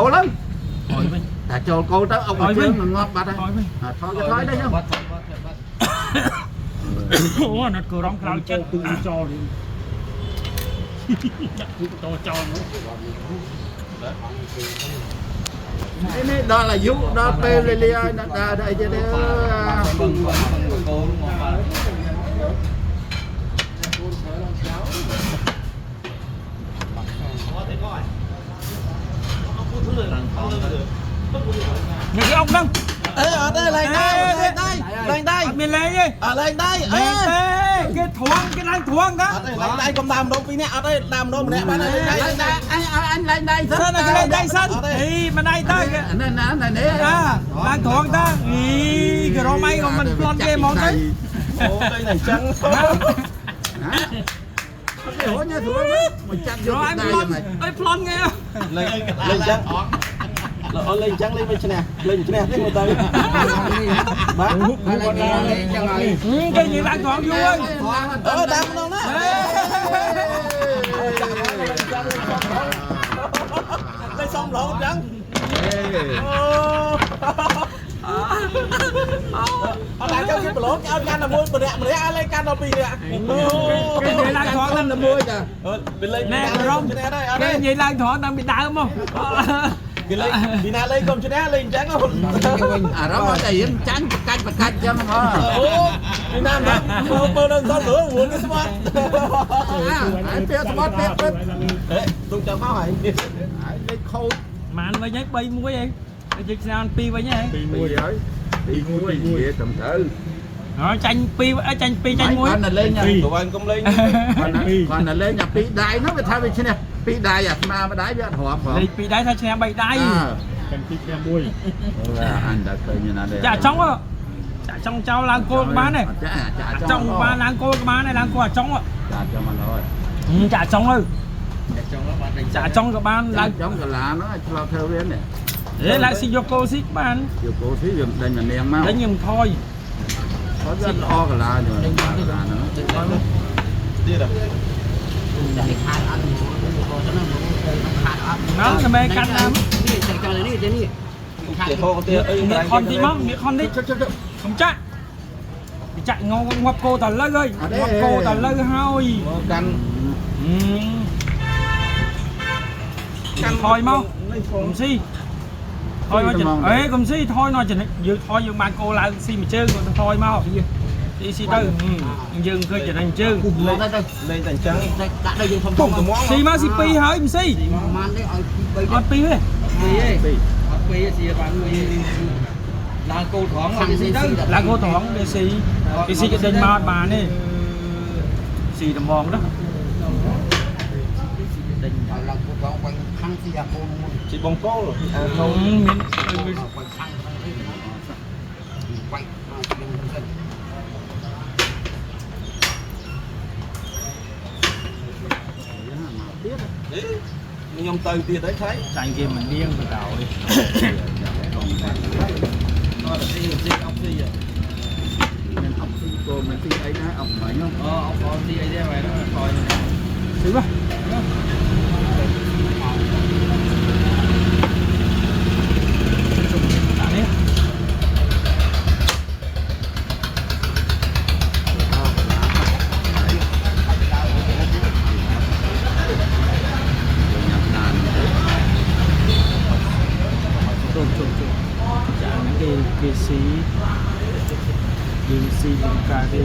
Ồ lắm. Ta cho cô tới ông ở trên mình ngọt bạch thôi. Thôi cái thói đấy chứ. Ủa nó cười rong khao chết tự cho đi. Cho Này đó là vụ đó Pelia đó đây chứ đấy. những cái ông đâu ở đây lên đây mình lên đi lên đây cái thuang cái đang thuang đó lên đây công làm đâu nè ở đây làm đâu nè bạn Anh lên đây sân này cái lên đây sân đi mà đây ta này nè đang thuang ta ý cái đó may còn mình plon game món đấy đây này trắng cái hổ nha thua mình chặt vô rồi anh plon nghe lên trắng lên trắng lên bên nè lên trên nè thế người ta cái gì đang thuang vui đang đâu đó đây xong rồi trắng lại cho cái lỗ cái can là mua bữa ai lên can đâu bị nè cái gì đang thuang lên là mua kìa nè rong cái gì đang thuang đang bị đau không đi nào lên công chứ nè lên trắng không đó nói gì trắng canh cho nó đi nam đó mơ đơn sao nữa uống cái spot spot tôi cho máu hại khâu mà anh mới nhắc bay mua gì cái sao anh pi vậy nhá đi mua gì tầm thử rồi chanh pi chanh muối con là lên nha tụi anh cũng lên con là lên nhà pi đai nó phải thay về trên này pi đai à mà đái với họ đi pi đai thay xe bay đai cần pi xe muối anh đã khơi như nào đây chả trong á chả trong cháu lang cô bán này trong ba lang cô bán này lang cô ở trong ạ chả cho mà thôi chả trong ơi chả trong các bạn lang trong cái lá nó lao theo bên này để lại xin cho cô xích bạn vô cô xí dùm đây là nèm máu đấy nhưng thôi có rất o cả lá rồi lá nữa đi đâu nó là mê canh lắm miệng con đi mong miệng con đi không chắc chạy ngoặc cô tần lấy ơi ngoặc cô tần lấy thôi canh thôi mau cùng si thôi mà chừng ấy cùng si thôi nói chừng vừa thôi vừa mang cô lại si mà chơi còn thôi mau đi si tư dừng khơi chừng anh chơi lên thành trắng si mau si pi hỏi mình si on pi hết là cô thoáng là gì đó là cô thoáng để si cái đinh mà bà này si tầm mòn đó chị bông cô rồi không nhom từ tia tới thấy chạy kia mình điên từ đầu đi nó là gì ốc gì vậy mình ốc xí cô mình xí ấy đó ốc mấy không ốc con gì ấy ra vậy đó thôi xíu quá cái xí dương xí dương cà đi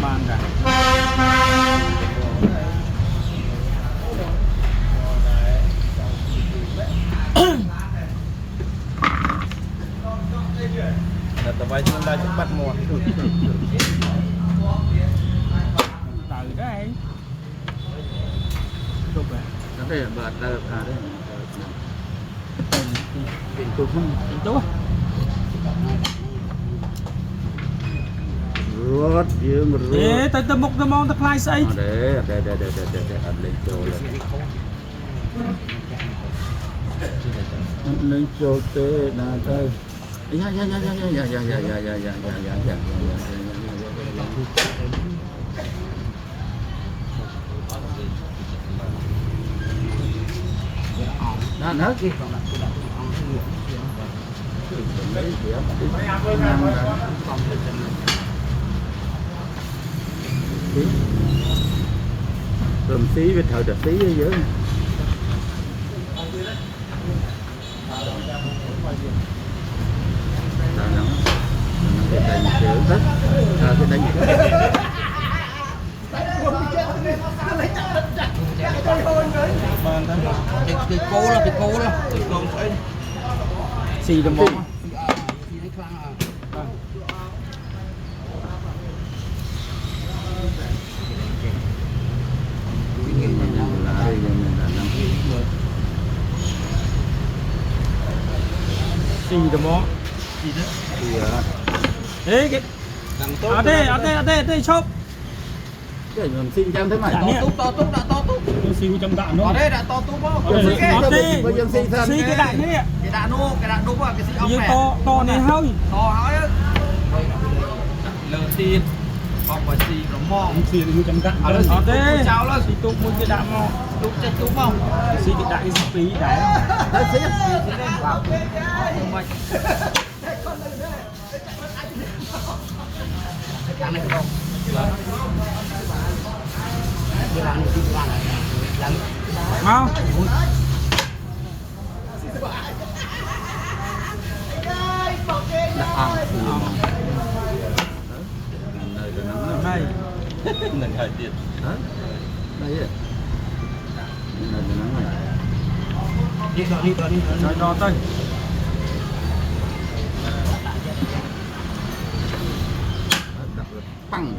ban cả là tụi bay chúng ta bắt mùa từ đấy chụp vậy đây là bật đây đấy tiền tôi không tiền tú rớt dương rớt để tới một cái món tập lai xây để anh lên chỗ lên chỗ tê là thôi đó nữa kia còn là tôm xí với thợ đập xí ở dưới cái đánh chữ hết cái đánh cái cô là xì đầm bông xì đầm bông đấy cái ở đây shop cái mình xin cho em thế này to túc tôi xì trong đạn nó ở đây đã to túc không xì cái đạn đấy cái đạn đúc à cái xì ốc như này to này hơi to hói á lờ tiền hoặc là xì nó mong xì như trong đạn ở đây cháo lên xì tụng một cái đạn mò túc chết túc không xì cái đạn cái tí đạn đấy xí vào không mạnh cái này không mau đây nâng hai tiền đây đi rồi đo tay bằng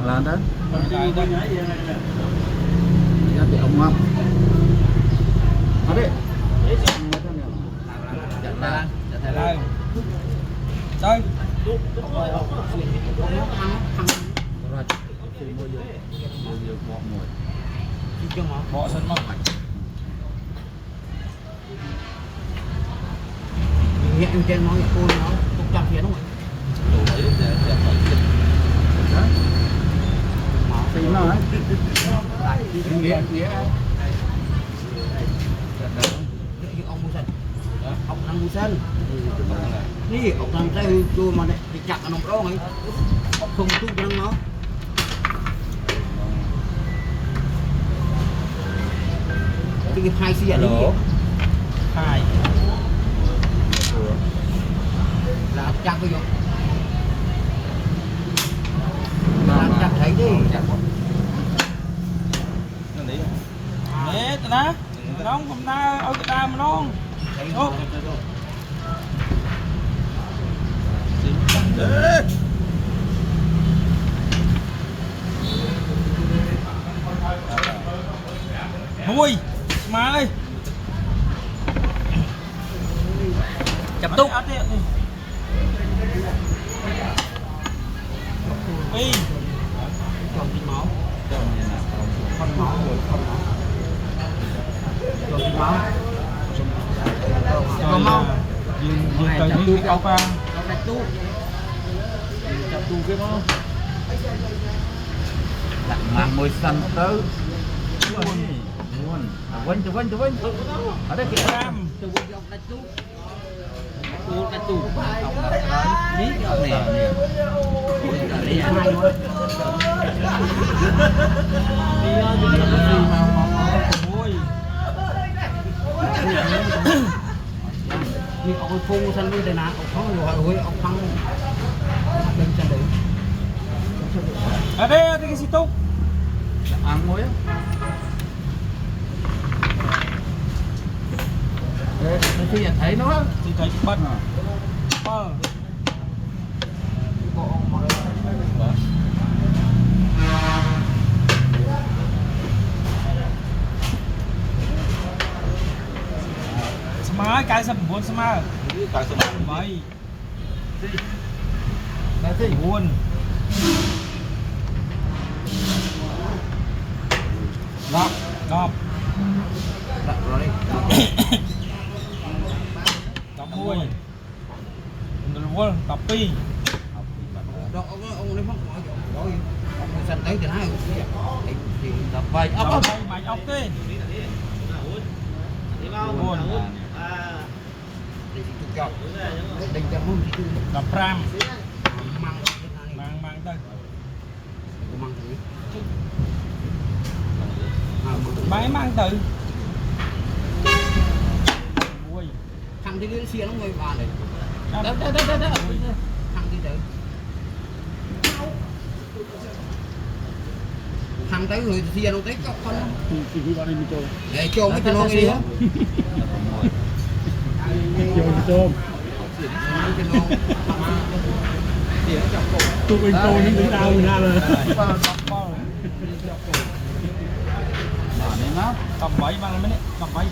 là đó giá thì ông không ở đây Thái Lan đây bỏ sân mong hiện trên nói cô nó cũng trăm tiền đúng không thì nó ấy ông mua sân ông đang mua sân đi ông đang tay tôi mà này thì chặt ở nông đó ấy ông không tu năng nó cái hai xì à đi hai là chặt cái gì là chặt thấy đi nè ta nó không ta ở cái ta mà nó mui má ơi chập túc đi còn tí máu con máu còn tí máu còn máu dương tới tu ốc à chập tu cái đó đặt mà môi xanh tới quên ở đây kìa cam từ quên dòng chập tu ní cái này đi hai luôn đi ông phun xanh đi đây nè ông phun rồi hồi ông phun bên chân đấy ở đây cái gì tốt ăn muối á khi thấy nó thì thấy bật má cái sập buồn sama cái sâm mấy cái gì buồn đọc đọc rồi đọc môi quân tập pi ดอกông này phong hỏi rồi ông mùi xanh tới thì hai thì tập bay ốc tập ốc bay mày ốc thế buồn thì chụp cho đánh cho mông thì tập ram mang mang tới mang thử máy mang từ ui thằng đi đến xe nó ngồi bàn này đó thằng đi tới thằng tới người xe nó tới cọc con thì khi bạn đi chơi để cho mấy cái nó đi á chơi tôm tụi mình tôi những đứa đau mình ra rồi này nó cầm bẫy mang mấy đấy cầm bẫy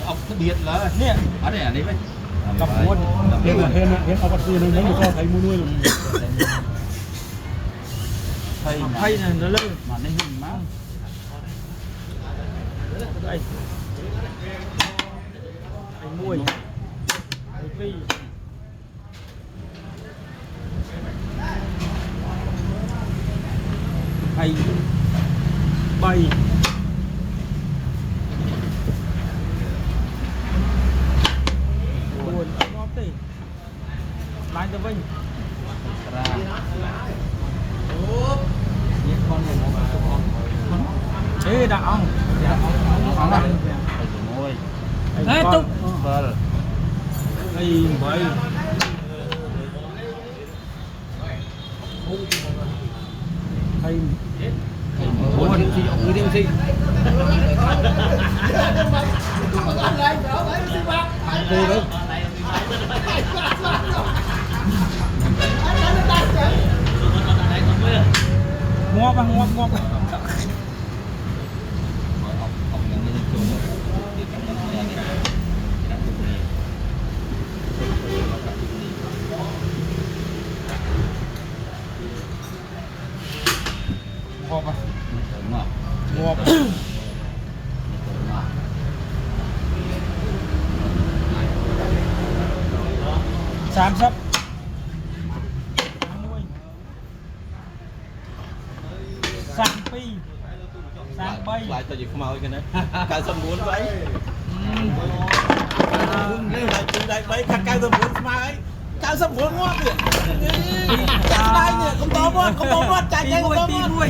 ốc cái biệt là nè ở đây đi mấy cầm buồn nhưng mà hên ông bác sĩ nó muốn cho thấy mua nuôi rồi hay này nó lên mà nó hình máu đây anh mui pi hay bay buồn ngóp đi lại cho vinh ra ê đã ông không ăn môi ê túc vâng đây vậy hay buồn đi ông đi đi cô đâu ngóp ngóp ngóp ngóp sám sấp sang pi sang bay lại cho gì không màu cái này cả sâm muốn vậy đây là chuyện đây mấy cả cao sâm muốn mà ấy cao sâm muốn ngon kìa cái này nè không to quá chạy chạy không to quá